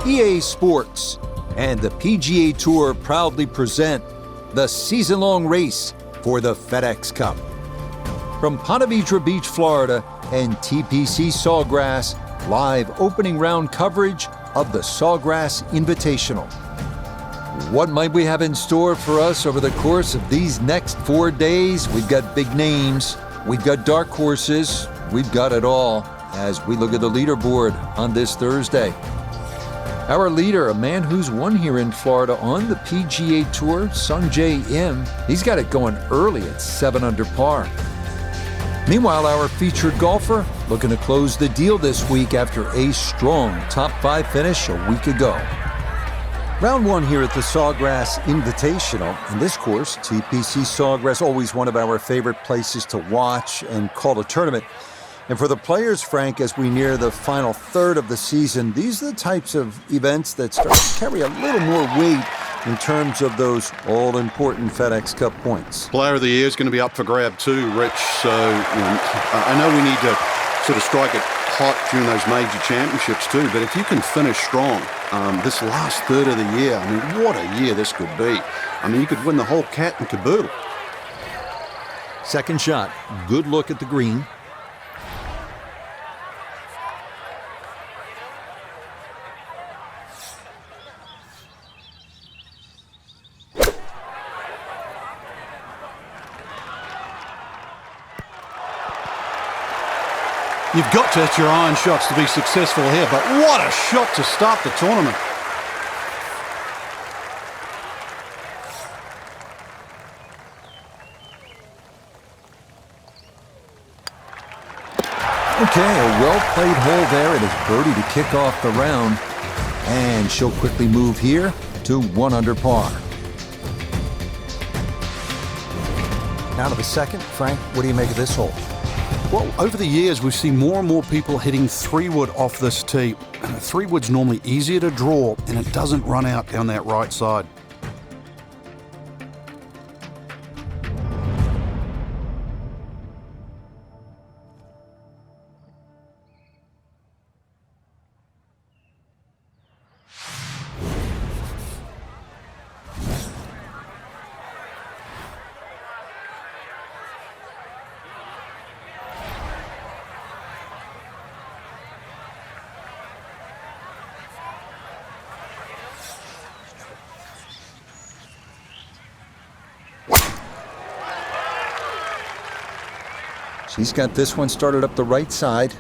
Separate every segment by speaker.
Speaker 1: EASports and the PGA Tour proudly present the season-long race for the FedEx Cup. From Ponte Beach, Florida, and TPC Sawgrass, live opening round coverage of the Sawgrass Invitational. What might we have in store for us over the course of these next 4 days? We've got big names, we've got dark horses, we've got it all as we look at the leaderboard on this Thursday. Our leader, a man who's won here in Florida on the PGA Tour, Sungjae Im, he's got it going early at 7 under par. Meanwhile, our featured golfer looking to close the deal this week after a strong top 5 finish a week ago. Round 1 here at the Sawgrass Invitational. And this course, TPC Sawgrass, always one of our favorite places to watch and call a tournament. And for the players, Frank, as we near the final third of the season, these are the types of events that start to carry a little more weight in terms of those all-important FedEx Cup points.
Speaker 2: Player of the Year is going to be up for grab too, Rich. So I know we need to sort of strike it hot during those major championships too, but if you can finish strong this last third of the year, I mean, what a year this could be. I mean, you could win the whole cat and caboodle.
Speaker 1: Second shot, good look at the green.
Speaker 2: You've got to hit your iron shots to be successful here, but what a shot to start the tournament.
Speaker 1: Okay, a well-played hole there. It is birdie to kick off the round, and she'll quickly move here to 1 under par. Now to the second. Frank, what do you make of this hole?
Speaker 2: Well, over the years, we've seen more and more people hitting 3-wood off this tee. 3-wood's normally easier to draw, and it doesn't run out down that right side.
Speaker 1: She's got this one started up the right side.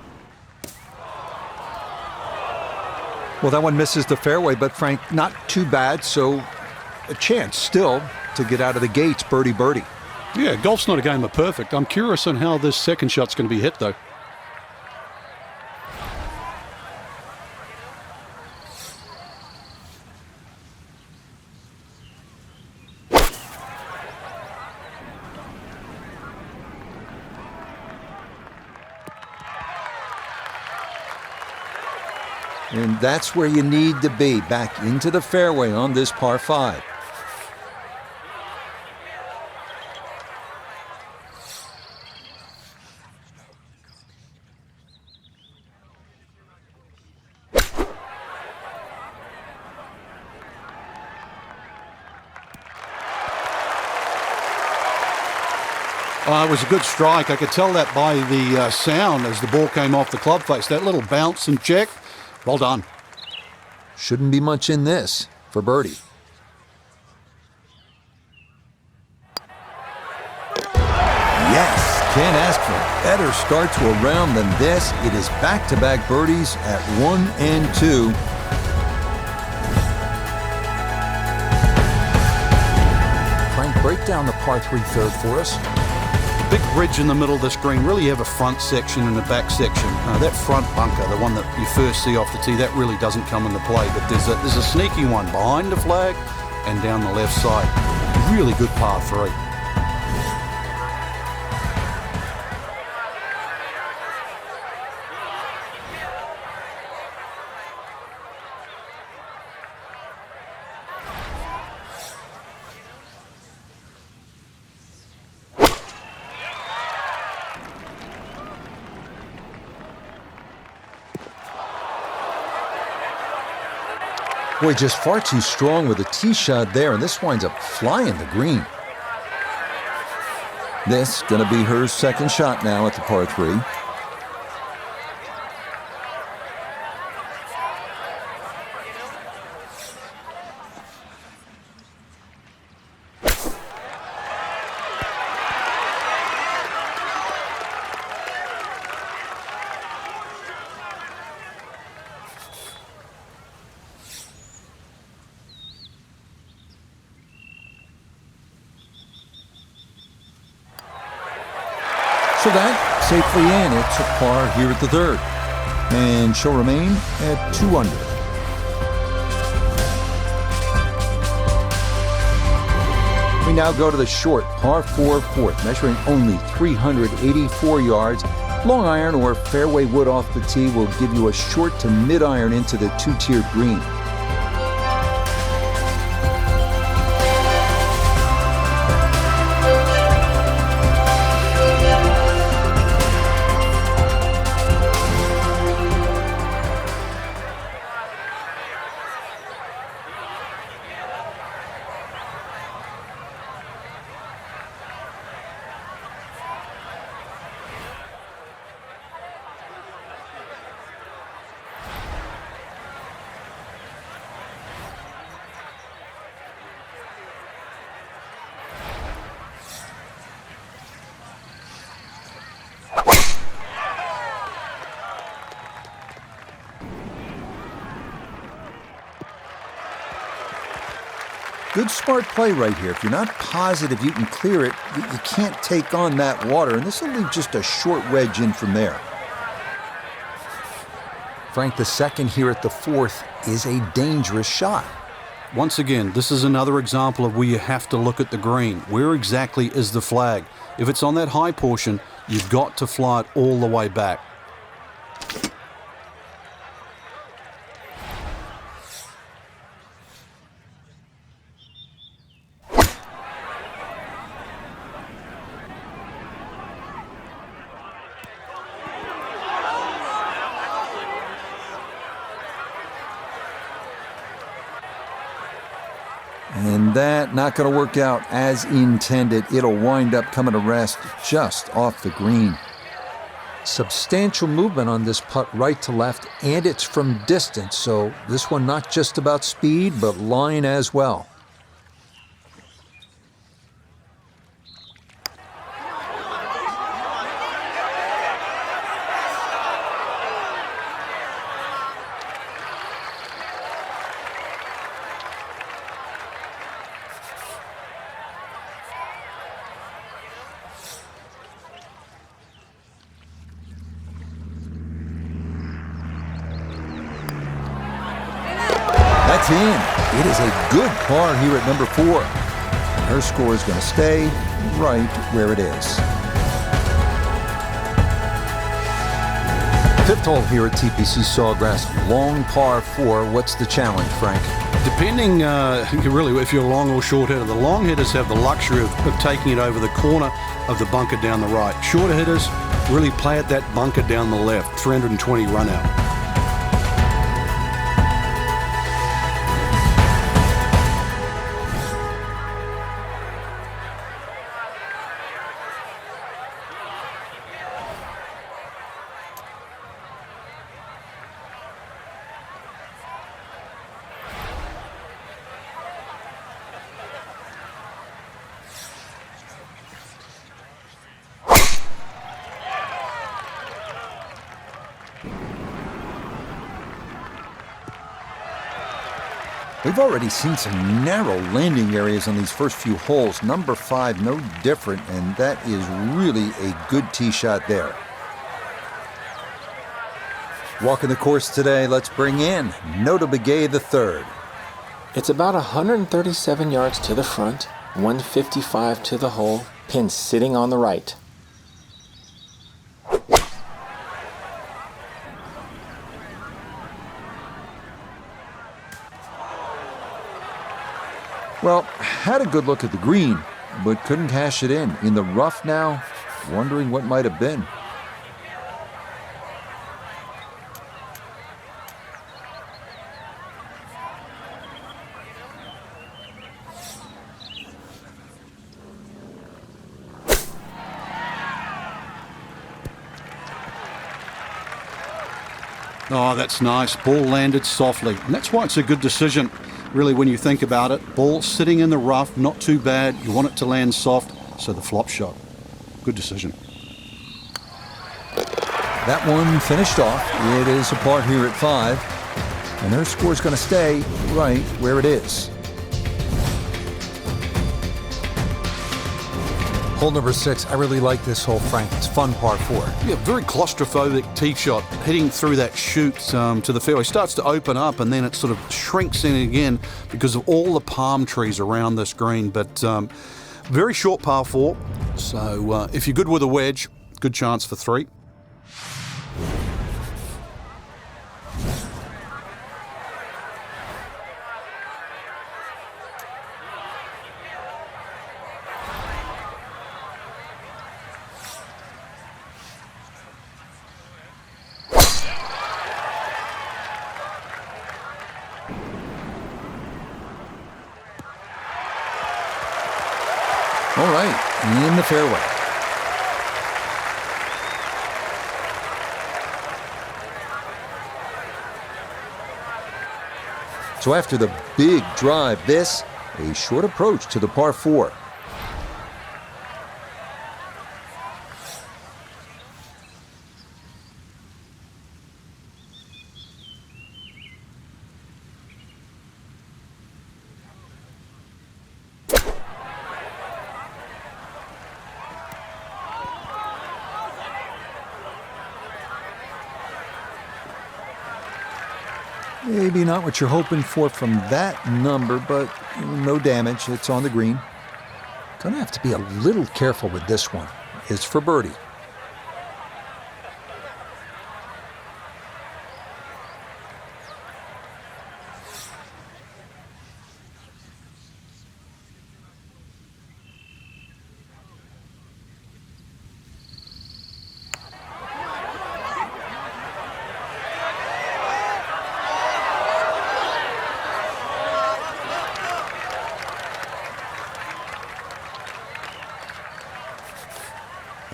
Speaker 1: Well, that one misses the fairway, but Frank, not too bad, so a chance still to get out of the gates birdie.
Speaker 2: Yeah, golf's not a game of perfect. I'm curious on how this second shot's going to be hit, though.
Speaker 1: And that's where you need to be, back into the fairway on this par 5.
Speaker 2: It was a good strike. I could tell that by the sound as the ball came off the club face. That little bounce and check. Well done.
Speaker 1: Shouldn't be much in this for birdie. Yes, can't ask for a better start to a round than this. It is back-to-back birdies at 1 and 2. Frank, break down the par 3 third for us.
Speaker 2: Big bridge in the middle of this green. Really have a front section and a back section. That front bunker, the one that you first see off the tee, that really doesn't come into play. But there's a sneaky one behind the flag and down the left side. Really good par 3.
Speaker 1: Boy, just far too strong with a tee shot there, and this winds up flying the green. This going to be her second shot now at the par 3. So that safely in. It's a par here at the 3rd. And she'll remain at 2 under. We now go to the short par 4 4th, measuring only 384 yards. Long iron or fairway wood off the tee will give you a short to mid iron into the 2-tiered green. Good smart play right here. If you're not positive you can clear it, you can't take on that water, and this will leave just a short wedge in from there. Frank, the second here at the 4th is a dangerous shot.
Speaker 2: Once again, this is another example of where you have to look at the green. Where exactly is the flag? If it's on that high portion, you've got to fly it all the way back.
Speaker 1: And that not going to work out as intended. It'll wind up coming to rest just off the green. Substantial movement on this putt right to left, and it's from distance. So this one not just about speed, but line as well. That's in. It is a good par here at number 4. Her score is going to stay right where it is. 5th hole here at TPC Sawgrass, long par 4. What's the challenge, Frank?
Speaker 2: Depending, really, if you're a long or short hitter, the long hitters have the luxury of taking it over the corner of the bunker down the right. Shorter hitters really play at that bunker down the left, 320 run out.
Speaker 1: We've already seen some narrow landing areas on these first few holes. Number 5, no different, and that is really a good tee shot there. Walking the course today, let's bring in Nota Begay III.
Speaker 3: It's about 137 yards to the front, 155 to the hole, pin sitting on the right.
Speaker 1: Well, had a good look at the green, but couldn't cash it in. In the rough now, wondering what might have been.
Speaker 2: Oh, that's nice. Ball landed softly. And that's why it's a good decision, really, when you think about it. Ball sitting in the rough, not too bad. You want it to land soft, so the flop shot. Good decision.
Speaker 1: That one finished off. It is a par here at 5, and her score is going to stay right where it is.
Speaker 4: Hole number 6, I really like this hole, Frank. It's fun par 4.
Speaker 2: Yeah, very claustrophobic tee shot, heading through that chute to the fairway. Starts to open up and then it sort of shrinks in again because of all the palm trees around this green. But very short par 4, so if you're good with a wedge, good chance for 3.
Speaker 1: All right, in the fairway. So after the big drive, this, a short approach to the par 4. Maybe not what you're hoping for from that number, but no damage. It's on the green. Gonna have to be a little careful with this one. It's for birdie.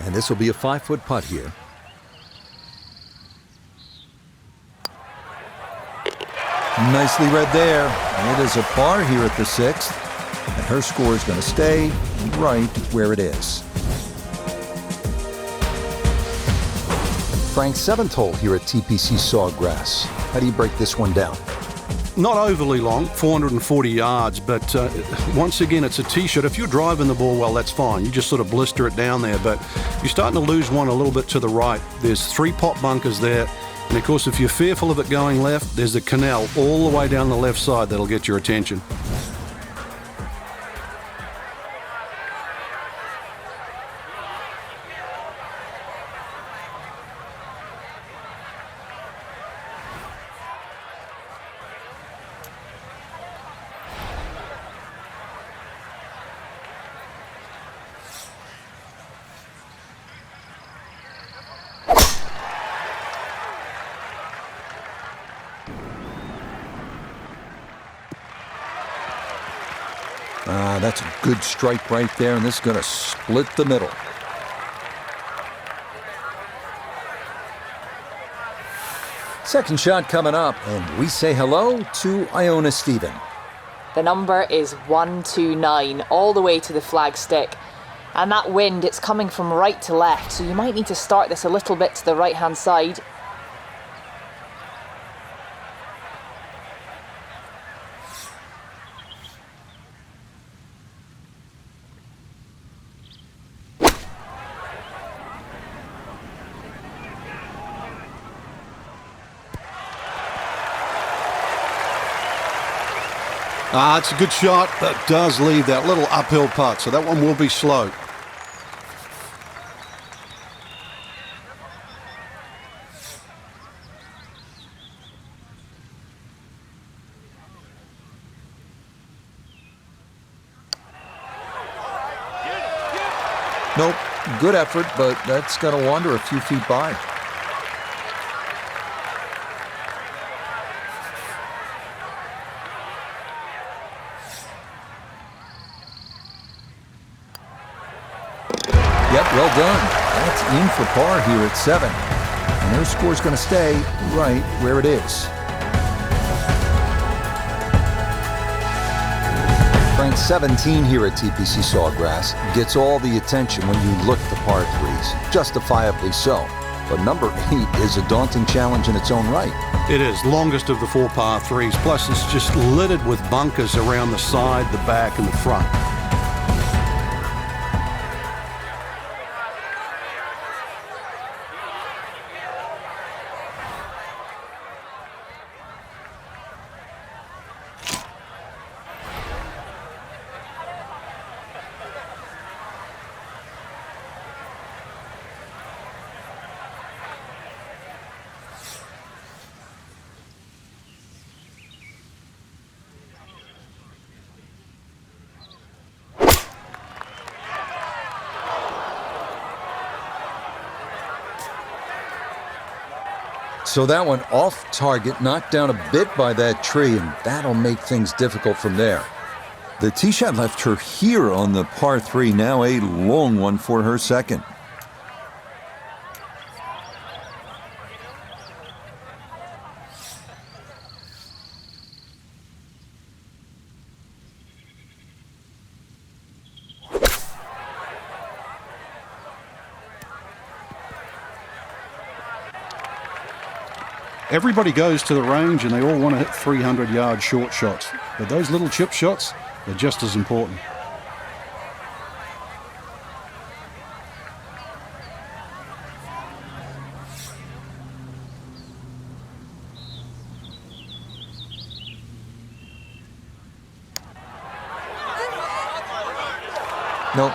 Speaker 1: And this will be a 5-foot putt here. Nicely read there. And it is a par here at the 6th. And her score is going to stay right where it is. Frank's 7th hole here at TPC Sawgrass. How do you break this one down?
Speaker 2: Not overly long, 440 yards, but once again, it's a tee shot. If you're driving the ball well, that's fine. You just sort of blister it down there, but you're starting to lose one a little bit to the right. There's 3 pot bunkers there, and of course, if you're fearful of it going left, there's a canal all the way down the left side that'll get your attention.
Speaker 1: That's a good strike right there, and this is going to split the middle. Second shot coming up, and we say hello to Iona Stephen.
Speaker 5: The number is 129, all the way to the flagstick. And that wind, it's coming from right to left, so you might need to start this a little bit to the right-hand side.
Speaker 2: It's a good shot, but does leave that little uphill putt, so that one will be slow.
Speaker 1: Nope, good effort, but that's going to wander a few feet by. Yep, well done. That's in for par here at 7. And And their score's going to stay right where it is. Ranked 17 here at TPC Sawgrass gets all the attention when you look at the par threes, justifiably so. But number 8 is a daunting challenge in its own right.
Speaker 2: It is longest of the 4 par threes, plus it's just littered with bunkers around the side, the back, and the front.
Speaker 1: So that one off target, knocked down a bit by that tree, and that'll make things difficult from there. The tee shot left her here on the par 3, now a long one for her second.
Speaker 2: Everybody goes to the range and they all want to hit 300-yard short shots. But those little chip shots are just as important.
Speaker 1: Nope.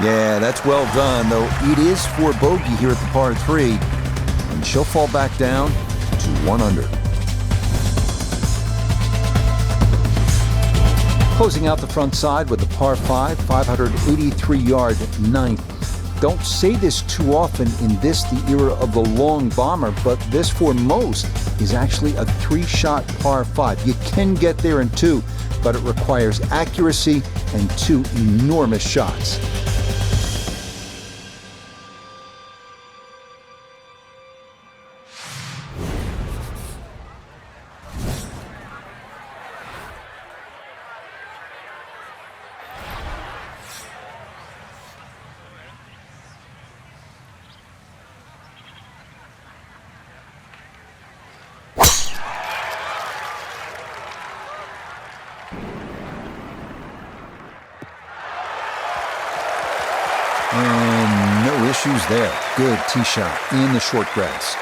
Speaker 1: Yeah, that's well done, though it is for bogey here at the par 3, and she'll fall back down to 1 under. Closing out the front side with the par 5, 583-yard 9th. Don't say this too often in this, the era of the long bomber, but this for most is actually a 3-shot par 5. You can get there in 2, but it requires accuracy and 2 enormous shots. And no issues there. Good tee shot in the short grass.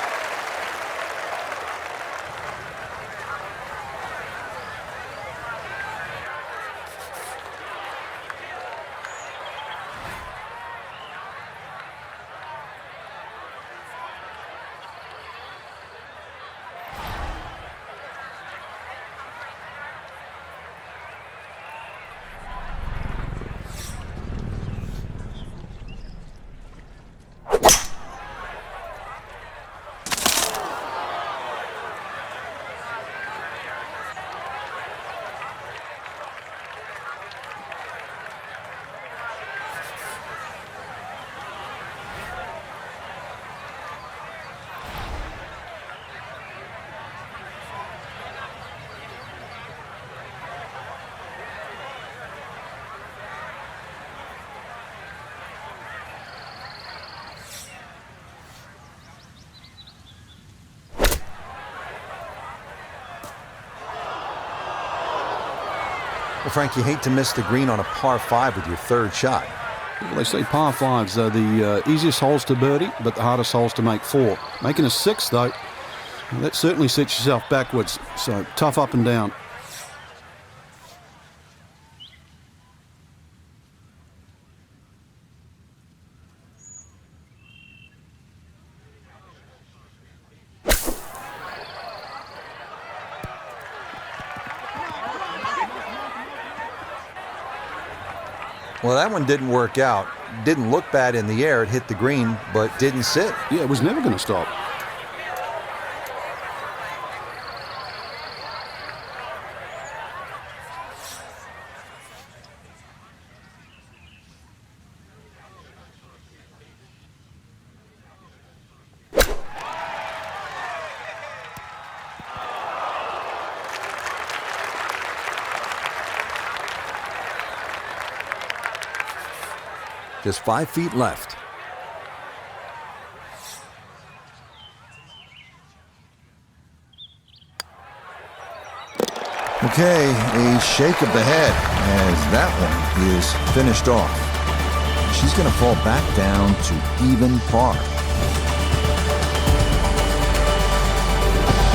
Speaker 1: Well, Frank, you hate to miss the green on a par 5 with your 3rd shot.
Speaker 2: Well, they say par 5s are the easiest holes to birdie, but the hardest holes to make 4. Making a 6, though, that certainly sets yourself backwards. So tough up and down.
Speaker 1: Well, that one didn't work out. Didn't look bad in the air. It hit the green, but didn't sit.
Speaker 2: Yeah, it was never going to stop.
Speaker 4: Just 5 feet left.
Speaker 1: Okay, a shake of the head as that one is finished off. She's going to fall back down to even par.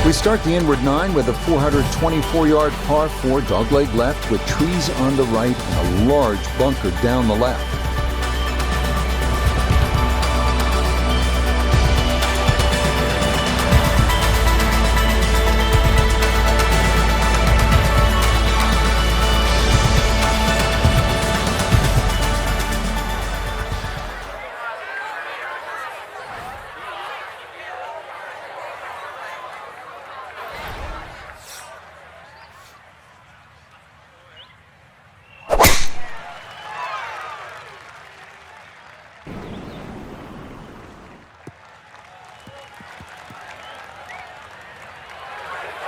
Speaker 1: We start the inward 9 with a 424-yard par 4 dogleg left with trees on the right and a large bunker down the left.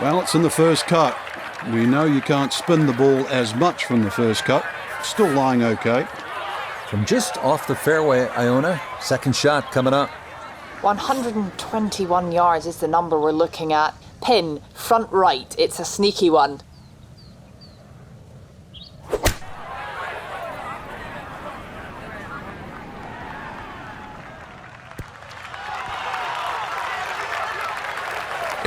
Speaker 2: Well, it's in the first cut. We know you can't spin the ball as much from the first cut. Still lying okay.
Speaker 1: From just off the fairway, Iona, second shot coming up.
Speaker 5: 121 yards is the number we're looking at. Pin, front right. It's a sneaky one.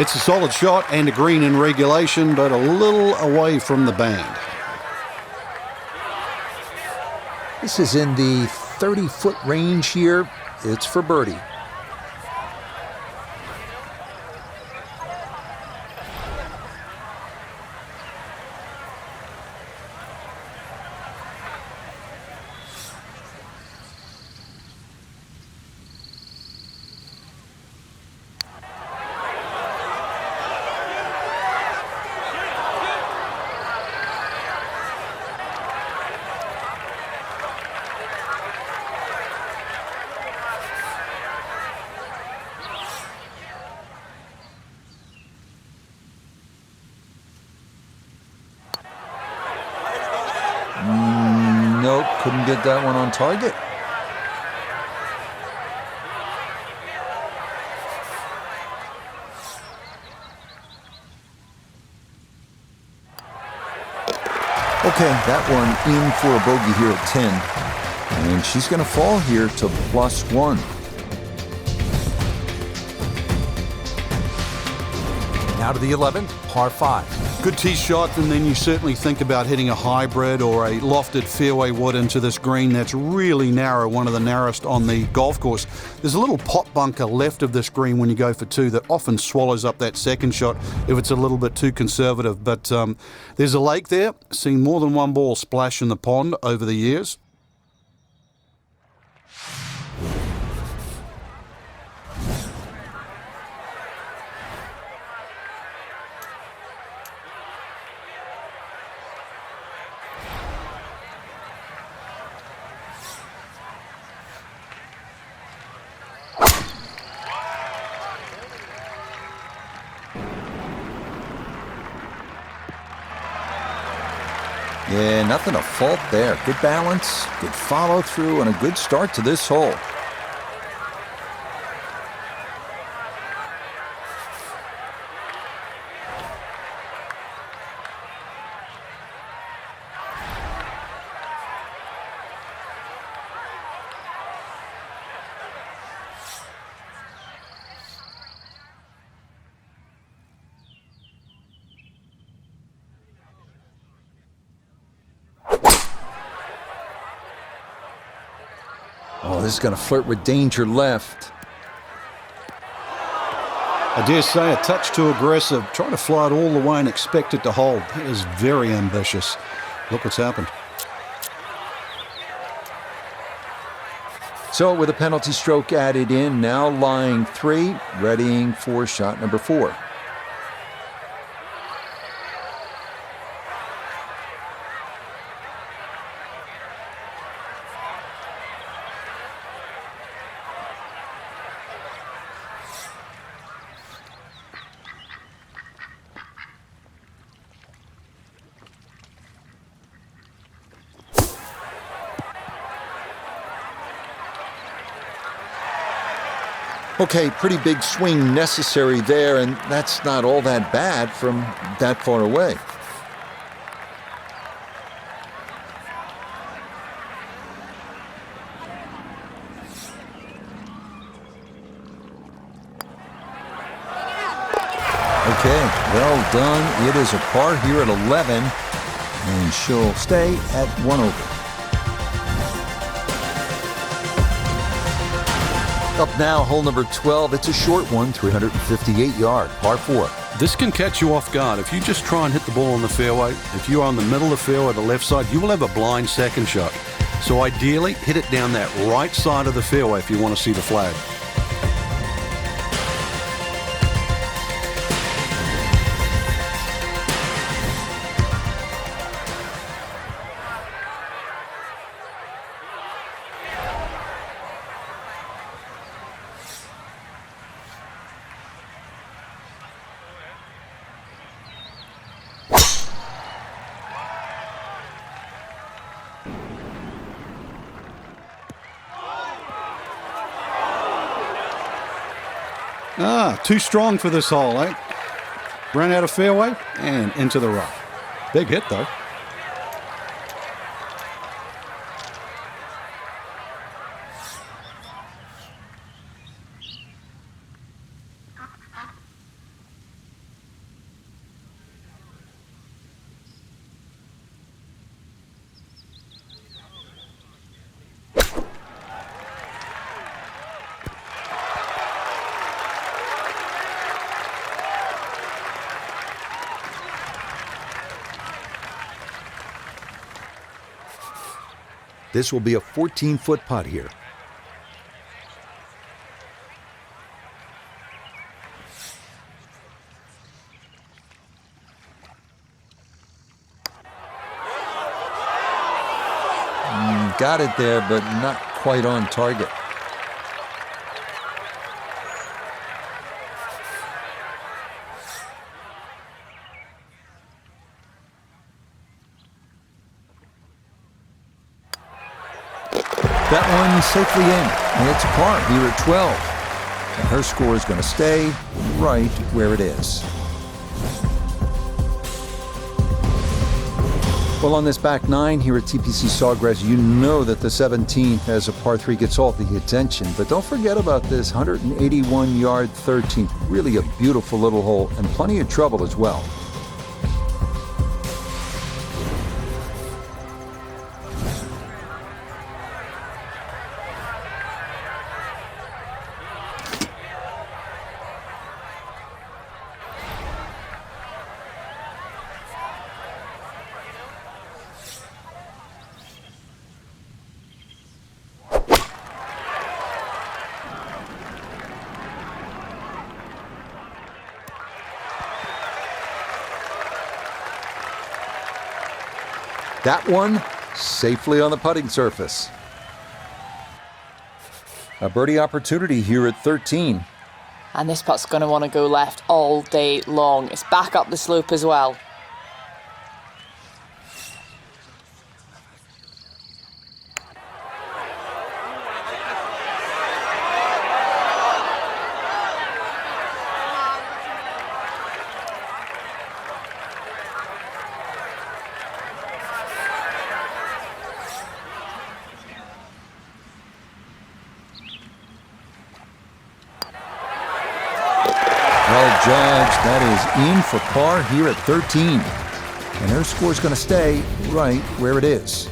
Speaker 2: It's a solid shot and a green in regulation, but a little away from the band.
Speaker 1: This is in the 30-foot range here. It's for birdie. Nope, couldn't get that one on target. Okay, that one in for a bogey here at 10. And she's going to fall here to +1.
Speaker 4: Now to the 11th, par 5.
Speaker 2: Good tee shot, and then you certainly think about hitting a hybrid or a lofted fairway wood into this green that's really narrow, one of the narrowest on the golf course. There's a little pot bunker left of this green when you go for 2 that often swallows up that second shot if it's a little bit too conservative. But there's a lake there. Seen more than one ball splash in the pond over the years.
Speaker 1: Yeah, nothing to fault there. Good balance, good follow through, and a good start to this hole. Oh, this is going to flirt with danger left.
Speaker 2: I dare say a touch too aggressive. Trying to fly it all the way and expect it to hold. That is very ambitious. Look what's happened.
Speaker 1: So with a penalty stroke added in, now lying 3, readying for shot number 4. Okay, pretty big swing necessary there, and that's not all that bad from that far away. Okay, well done. It is a par here at 11, and she'll stay at 1 over. Up now, hole number 12. It's a short one, 358-yard, par 4.
Speaker 2: This can catch you off guard. If you just try and hit the ball on the fairway, if you're on the middle of the fairway, the left side, you will have a blind second shot. So ideally, hit it down that right side of the fairway if you want to see the flag. Too strong for this hole, eh? Ran out of fairway and into the rough. Big hit, though.
Speaker 1: This will be a 14-foot putt here. Got it there, but not quite on target. That one safely in, and it's a par here at 12. And her score is going to stay right where it is. Well, on this back nine here at TPC Sawgrass, you know that the 17th as a par 3 gets all the attention. But don't forget about this 181-yard 13th. Really a beautiful little hole and plenty of trouble as well. That one safely on the putting surface. A birdie opportunity here at 13.
Speaker 5: And this putt's going to want to go left all day long. It's back up the slope as well.
Speaker 1: Well judged. That is in for par here at 13. And her score's going to stay right where it is.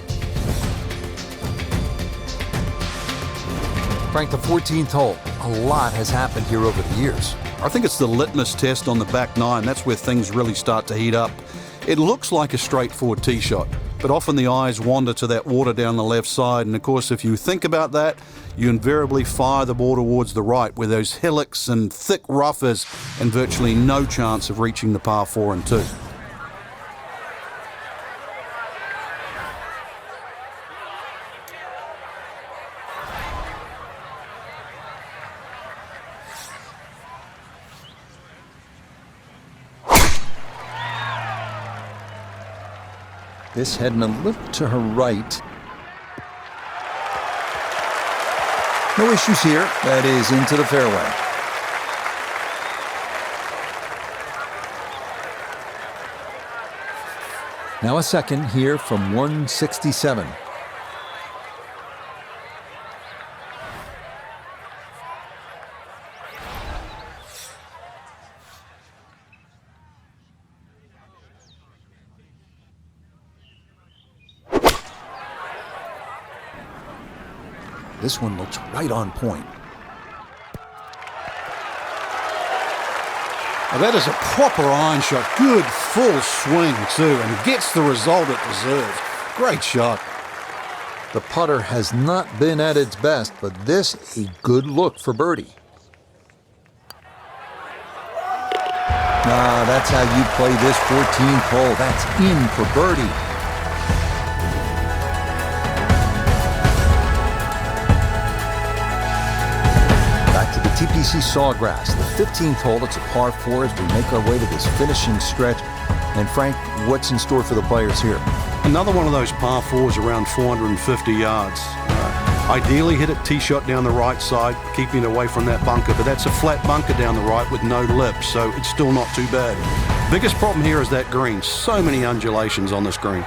Speaker 4: Frank, the 14th hole. A lot has happened here over the years.
Speaker 2: I think it's the litmus test on the back nine. That's where things really start to heat up. It looks like a straightforward tee shot, but often the eyes wander to that water down the left side. And of course, if you think about that, you invariably fire the ball towards the right where those hillocks and thick rough is and virtually no chance of reaching the par 4 and 2.
Speaker 1: This heading a little to her right. No issues here. That is into the fairway. Now a second here from 167. This one looks right on point.
Speaker 2: Now that is a proper iron shot. Good full swing too, and gets the result it deserves. Great shot.
Speaker 1: The putter has not been at its best, but this a good look for birdie. That's how you play this 14th hole. That's in for birdie. Back to the TPC Sawgrass, the 15th hole. It's a par 4 as we make our way to this finishing stretch. And Frank, what's in store for the players here?
Speaker 2: Another one of those par 4s around 450 yards. Ideally hit a tee shot down the right side, keeping it away from that bunker, but that's a flat bunker down the right with no lip, so it's still not too bad. Biggest problem here is that green. So many undulations on this green.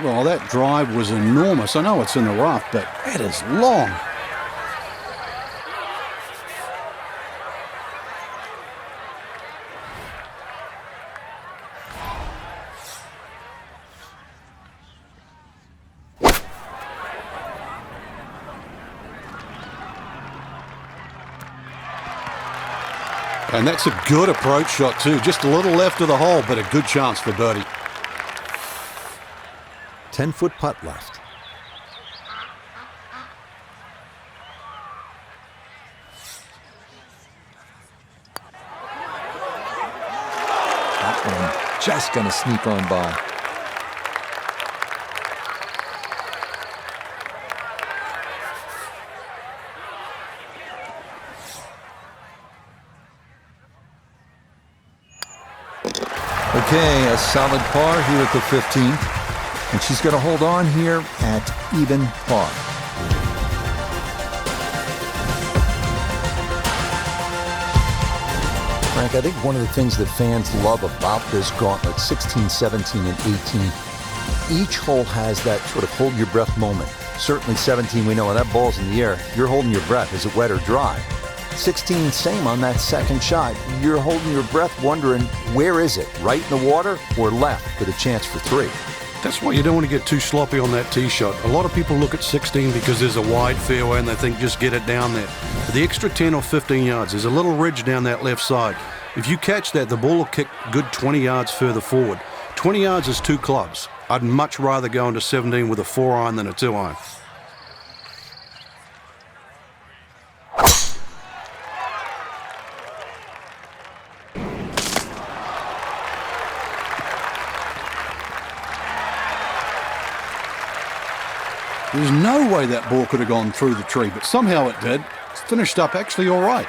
Speaker 2: Well, that drive was enormous. I know it's in the rough, but that is long. And that's a good approach shot too. Just a little left of the hole, but a good chance for birdie.
Speaker 1: 10-foot putt left. That one just going to sneak on by. Okay, a solid par here at the 15th. And she's going to hold on here at even par. Frank, I think one of the things that fans love about this gauntlet, 16, 17, and 18, each hole has that sort of hold your breath moment. Certainly 17, we know when that ball's in the air, you're holding your breath. Is it wet or dry? 16, same on that second shot. You're holding your breath wondering, where is it? Right in the water or left with a chance for 3?
Speaker 2: That's why you don't want to get too sloppy on that tee shot. A lot of people look at 16 because there's a wide fairway and they think just get it down there. But the extra 10 or 15 yards, there's a little ridge down that left side. If you catch that, the ball will kick good 20 yards further forward. 20 yards is 2 clubs. I'd much rather go into 17 with a 4-iron than a 2-iron. There's no way that ball could have gone through the tree, but somehow it did. It's finished up actually all right.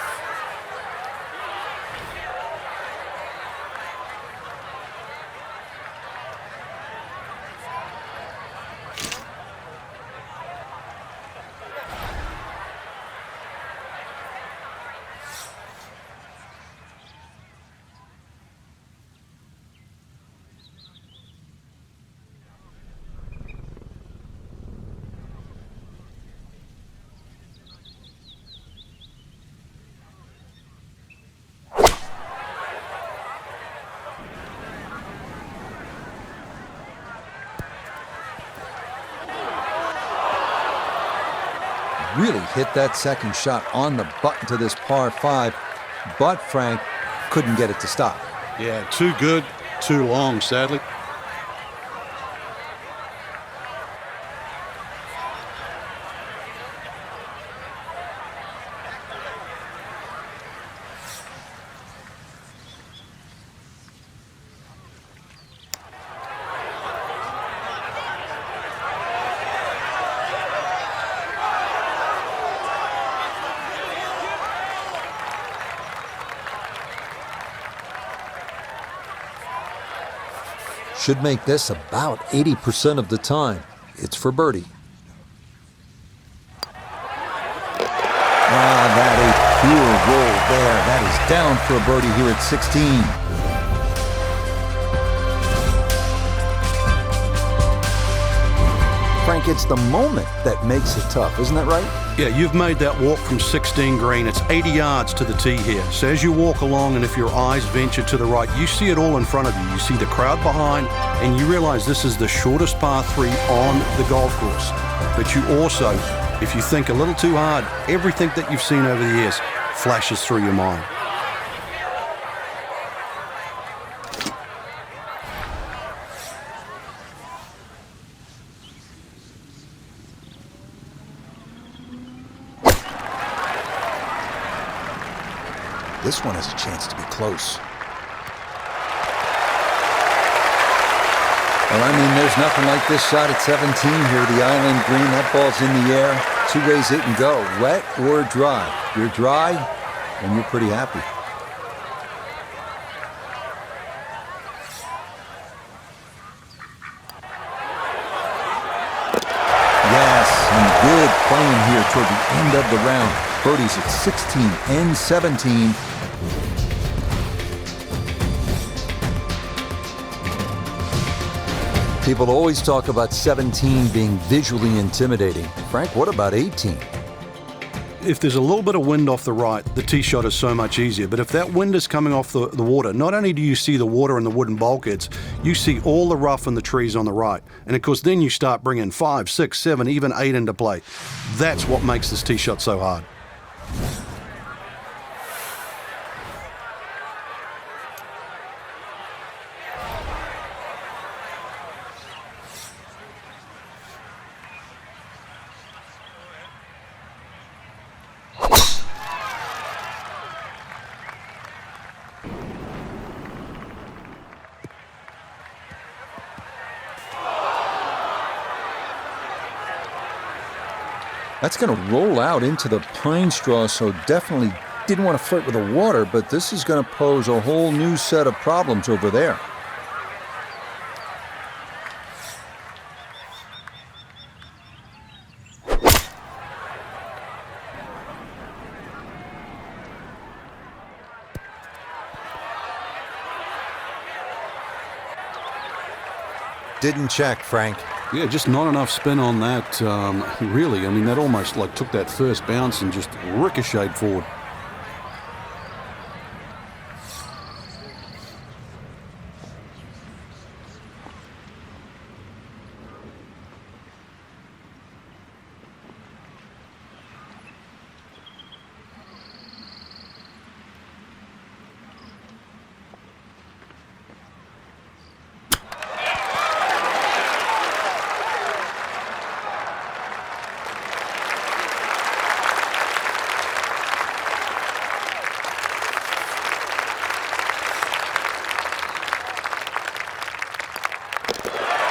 Speaker 1: Really hit that second shot on the button to this par 5, but Frank couldn't get it to stop.
Speaker 2: Yeah, too good, too long, sadly.
Speaker 1: should make this about 80% of the time. It's for birdie. Ah, that a pure roll there. That is down for a birdie here at 16. Frank, it's the moment that makes it tough, isn't that right?
Speaker 2: Yeah, you've made that walk from 16 green. It's 80 yards to the tee here. So as you walk along, and if your eyes venture to the right, you see it all in front of you. You see the crowd behind, and you realize this is the shortest par 3 on the golf course. But you also, if you think a little too hard, everything that you've seen over the years flashes through your mind.
Speaker 1: This one has a chance to be close. Well, I mean, there's nothing like this shot at 17 here. The island green, that ball's in the air. 2 ways it can go, wet or dry. You're dry, and you're pretty happy. Yes, and good playing here toward the end of the round. Birdies at 16 and 17. People always talk about 17 being visually intimidating. Frank, what about 18?
Speaker 2: If there's a little bit of wind off the right, the tee shot is so much easier. But if that wind is coming off the water, not only do you see the water and the wooden bulkheads, you see all the rough and the trees on the right. And of course, then you start bringing 5, 6, 7, even 8 into play. That's what makes this tee shot so hard.
Speaker 1: That's going to roll out into the pine straw, so definitely didn't want to flirt with the water, but this is going to pose a whole new set of problems over there. Didn't check, Frank.
Speaker 2: Yeah, just not enough spin on that, really. I mean, that almost like took that first bounce and just ricocheted forward.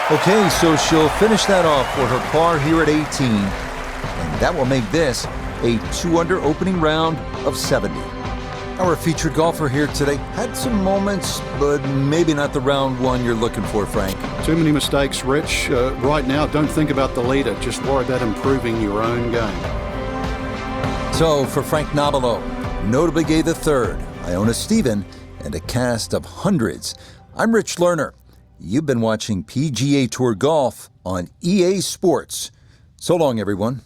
Speaker 1: Okay, so she'll finish that off for her par here at 18, and that will make this a 2-under opening round of 70. Our featured golfer here today had some moments, but maybe not the round one you're looking for, Frank.
Speaker 2: Too many mistakes, Rich. Right now, don't think about the leader. Just worry about improving your own game.
Speaker 1: So, for Frank Nobilo, notably gay the third, Iona Stephen, and a cast of hundreds, I'm Rich Lerner. You've been watching PGA Tour Golf on EA Sports. So long, everyone.